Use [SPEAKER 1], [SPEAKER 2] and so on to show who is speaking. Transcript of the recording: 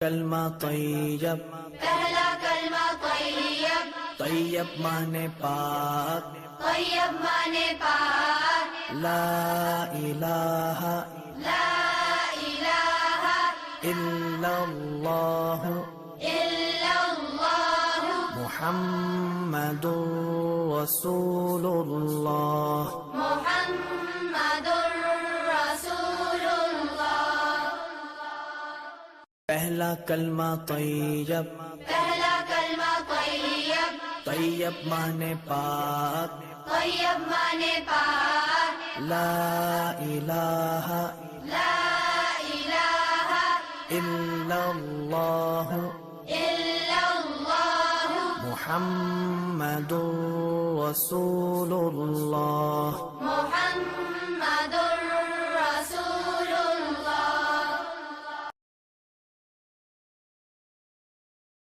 [SPEAKER 1] کلمہ طیب،
[SPEAKER 2] پہلا کلمہ طیب،
[SPEAKER 1] طیب مانے پاک،
[SPEAKER 2] طیب مانے پاک،
[SPEAKER 1] لا الہ
[SPEAKER 2] لا الہ
[SPEAKER 1] الا اللہ
[SPEAKER 2] الا اللہ
[SPEAKER 1] محمد رسول اللہ۔
[SPEAKER 2] محمد رسول اللہ۔
[SPEAKER 1] پہلا کلمہ طیب،
[SPEAKER 2] پہلا کلمہ طیب،
[SPEAKER 1] طیب مانے پاک،
[SPEAKER 2] طیب مانے پاک،
[SPEAKER 1] لا الہ
[SPEAKER 2] لا الہ
[SPEAKER 1] الا اللہ
[SPEAKER 2] الا اللہ
[SPEAKER 1] محمد رسول اللہ۔
[SPEAKER 2] محمد